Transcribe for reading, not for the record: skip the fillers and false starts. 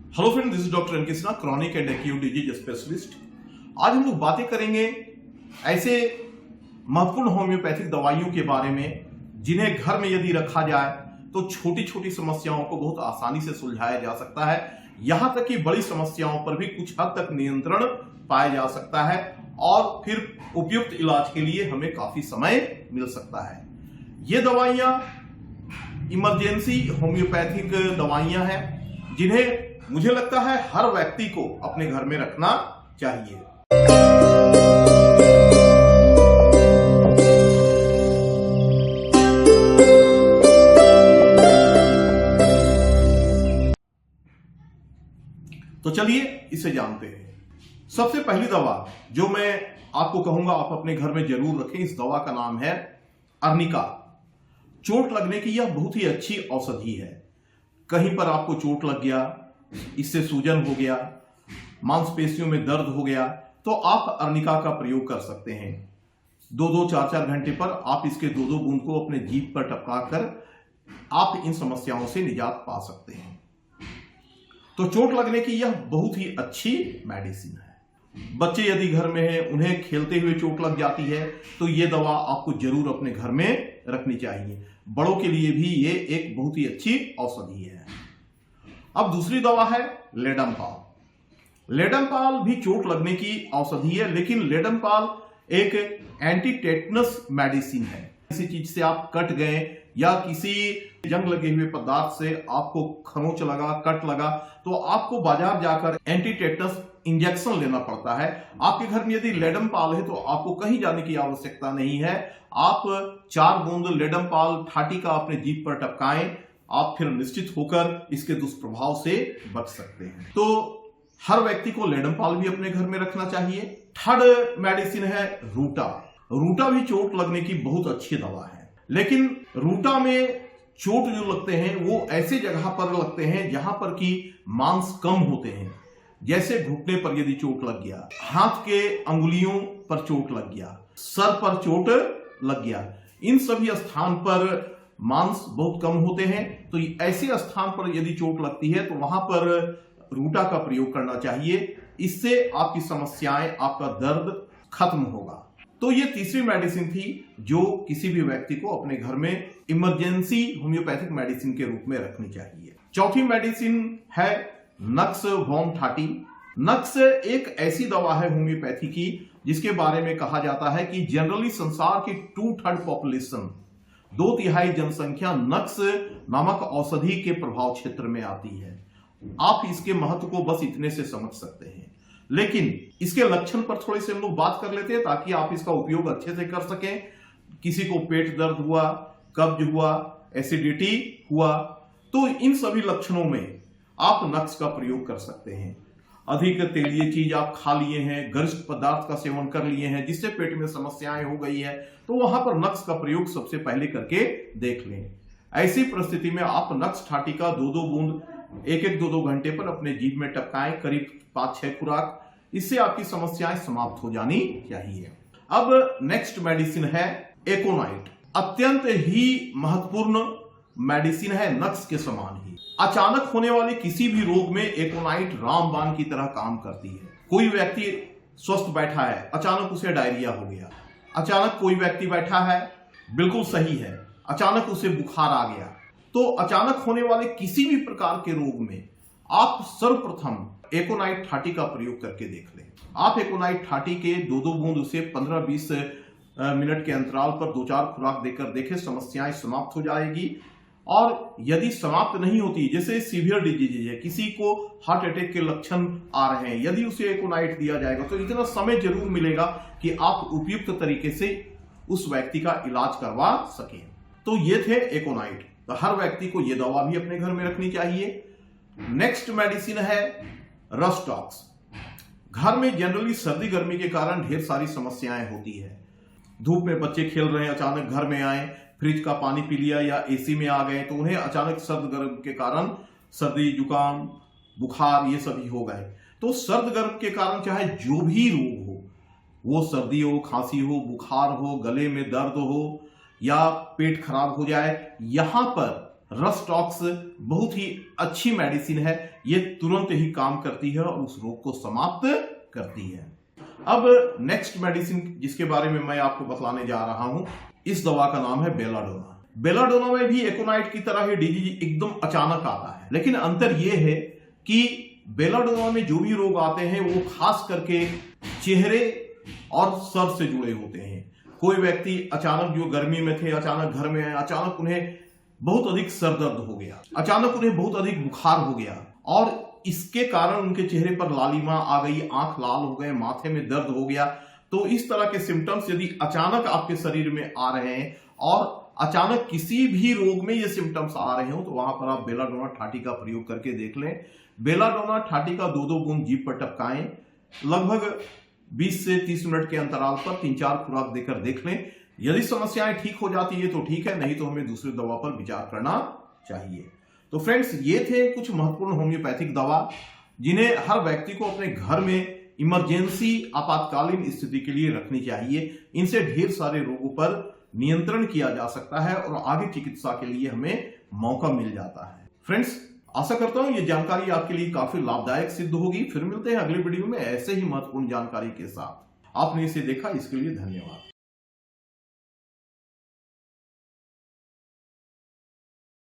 Hello friend, this is doctor M K Sinha, chronic and acute disease specialist. आज हम लोग बातें करेंगे ऐसे महत्वपूर्ण होम्योपैथिक दवाइयों के बारे में जिन्हें घर में यदि रखा जाए तो छोटी छोटी समस्याओं को बहुत आसानी से सुलझाया जा सकता है। यहां तक कि बड़ी समस्याओं पर भी कुछ हद तक नियंत्रण पाया जा सकता है और फिर उपयुक्त इलाज के लिए हमें काफी समय मिल सकता है। ये दवाइयां इमरजेंसी होम्योपैथिक दवाइयां हैं जिन्हें मुझे लगता है हर व्यक्ति को अपने घर में रखना चाहिए। तो चलिए इसे जानते हैं। सबसे पहली दवा जो मैं आपको कहूंगा आप अपने घर में जरूर रखें, इस दवा का नाम है अर्निका। चोट लगने की यह बहुत ही अच्छी औषधि है। कहीं पर आपको चोट लग गया, इससे सूजन हो गया, मांसपेशियों में दर्द हो गया, तो आप अर्निका का प्रयोग कर सकते हैं। 2-2, 4-4 घंटे पर आप इसके 2-2 बूंद को अपने जीभ पर टपकाकर आप इन समस्याओं से निजात पा सकते हैं। तो चोट लगने की यह बहुत ही अच्छी मेडिसिन है। बच्चे यदि घर में हैं, उन्हें खेलते हुए चोट लग जाती है, तो यह दवा आपको जरूर अपने घर में रखनी चाहिए। बड़ों के लिए भी ये एक बहुत ही अच्छी औषधि है। अब दूसरी दवा है लेडमपाल। लेडमपाल भी चोट लगने की औषधि है, लेकिन लेडमपाल एक एंटी टेटनस मेडिसिन है। किसी चीज से आप कट गए या किसी जंग लगे हुए पदार्थ से आपको खरोंच लगा, कट लगा, तो आपको बाजार जाकर एंटी टेटनस इंजेक्शन लेना पड़ता है। आपके घर में यदि लेडमपाल है तो आपको कहीं जाने की आवश्यकता नहीं है। आप 4 बूंद लेडमपाल ठाटी का अपने जीभ पर टपकाएं, आप फिर निश्चित होकर इसके दुष्प्रभाव से बच सकते हैं। तो हर व्यक्ति को लेडमपाल भी अपने घर में रखना चाहिए। थर्ड मेडिसिन है रूटा। रूटा भी चोट लगने की बहुत अच्छी दवा है, लेकिन रूटा में चोट जो लगते हैं वो ऐसे जगह पर लगते हैं जहां पर कि मांस कम होते हैं। जैसे घुटने पर यदि चोट लग गया, हाथ के अंगुलियों पर चोट लग गया, सर पर चोट लग गया, इन सभी स्थान पर मांस बहुत कम होते हैं। तो ऐसे स्थान पर यदि चोट लगती है तो वहां पर रूटा का प्रयोग करना चाहिए। इससे आपकी समस्याएं, आपका दर्द खत्म होगा। तो ये तीसरी मेडिसिन थी जो किसी भी व्यक्ति को अपने घर में इमरजेंसी होम्योपैथिक मेडिसिन के रूप में रखनी चाहिए। चौथी मेडिसिन है नक्स वॉम ठाटी। नक्स एक ऐसी दवा है होम्योपैथी की जिसके बारे में कहा जाता है कि जनरली संसार की 2/3 पॉपुलेशन, 2/3 जनसंख्या नक्स नामक औषधि के प्रभाव क्षेत्र में आती है। आप इसके महत्व को बस इतने से समझ सकते हैं, लेकिन इसके लक्षण पर थोड़ी से हम लोग बात कर लेते हैं ताकि आप इसका उपयोग अच्छे से कर सकें। किसी को पेट दर्द हुआ, कब्ज हुआ, एसिडिटी हुआ, तो इन सभी लक्षणों में आप नक्स का प्रयोग कर सकते हैं। अधिक तेलीय चीज आप खा लिए हैं, गरिष्ठ पदार्थ का सेवन कर लिए हैं जिससे पेट में समस्याएं हो गई है, तो वहां पर नक्स का प्रयोग सबसे पहले करके देख लें। ऐसी परिस्थिति में आप नक्स ठाटी का 2-2 बूंद 1-1, 2-2 घंटे पर अपने जीभ में टपकाएं, करीब 5-6 खुराक। इससे आपकी समस्याएं समाप्त हो जानी चाहिए। अब नेक्स्ट मेडिसिन है एकोनाइट। अत्यंत ही महत्वपूर्ण मेडिसिन है, नक्स के समान ही। अचानक होने वाले किसी भी रोग में एकोनाइट रामबाण की तरह काम करती है। कोई व्यक्ति स्वस्थ बैठा है, अचानक उसे डायरिया हो गया। अचानक कोई व्यक्ति बैठा है, बिल्कुल सही है, अचानक उसे बुखार आ गया। तो अचानक होने वाले किसी भी प्रकार के रोग में आप सर्वप्रथम एकोनाइट ठाटी का प्रयोग करके देख लें। आप एकोनाइट ठाटी के 2-2 बूंद उसे 15-20 मिनट के अंतराल पर 2-4 खुराक देकर देखें, समस्याएं समाप्त हो जाएगी। और यदि समाप्त नहीं होती, जैसे सीवियर डिजीज है, किसी को हार्ट अटैक के लक्षण आ रहे हैं, यदि उसे एकोनाइट दिया जाएगा तो इतना समय जरूर मिलेगा कि आप उपयुक्त तरीके से उस व्यक्ति का इलाज करवा सकें। तो ये थे एकोनाइट। तो हर व्यक्ति को यह दवा भी अपने घर में रखनी चाहिए। नेक्स्ट मेडिसिन है रस्टॉक्स। घर में जनरली सर्दी गर्मी के कारण ढेर सारी समस्याएं होती है। धूप में बच्चे खेल रहे हैं, अचानक घर में आए, फ्रिज का पानी पी लिया या एसी में आ गए, तो उन्हें अचानक सर्द गर्म के कारण सर्दी, जुकाम, बुखार ये सभी हो गए। तो सर्द गर्म के कारण चाहे जो भी रोग हो, वो सर्दी हो, खांसी हो, बुखार हो, गले में दर्द हो या पेट खराब हो जाए, यहां पर रस्टॉक्स बहुत ही अच्छी मेडिसिन है, ये तुरंत ही काम करती है और उस रोग को समाप्त करती है। अब नेक्स्ट मेडिसिन जिसके बारे में मैं आपको बतलाने जा रहा हूं, इस दवा का नाम है बेलाडोना। बेलाडोना में भी एकोनाइट की तरह ही डिजीज एकदम अचानक आता है, लेकिन अंतर यह है कि बेलाडोना में जो भी रोग आते हैं वो खास करके चेहरे और सर से जुड़े होते हैं। कोई व्यक्ति अचानक जो गर्मी में थे, अचानक घर में आए, अचानक उन्हें बहुत अधिक सर दर्द हो गया, अचानक उन्हें बहुत अधिक बुखार हो गया और इसके कारण उनके चेहरे पर लालिमा आ गई, आंख लाल हो गए, माथे में दर्द हो गया। तो इस तरह के सिम्टम्स यदि अचानक आपके शरीर में आ रहे हैं और अचानक किसी भी रोग में ये सिम्टम्स आ रहे हो, तो वहां पर आप बेलाडोना ठाठी का प्रयोग करके देख लें। बेलाडोना ठाठी का 2-2 बूंद जीभ पर टपकाएं, लगभग 20 से 30 मिनट के अंतराल पर 3-4 खुराक देकर देख लें। यदि समस्याएं ठीक हो जाती है तो ठीक है, नहीं तो हमें दूसरी दवा पर विचार करना चाहिए। तो फ्रेंड्स, ये थे कुछ महत्वपूर्ण होम्योपैथिक दवा जिन्हें हर व्यक्ति को अपने घर में इमरजेंसी आपातकालीन स्थिति के लिए रखनी चाहिए। इनसे ढेर सारे रोगों पर नियंत्रण किया जा सकता है और आगे चिकित्सा के लिए हमें मौका मिल जाता है। फ्रेंड्स, आशा करता हूं ये जानकारी आपके लिए काफी लाभदायक सिद्ध होगी। फिर मिलते हैं अगले वीडियो में ऐसे ही महत्वपूर्ण जानकारी के साथ। आपने इसे देखा, इसके लिए धन्यवाद।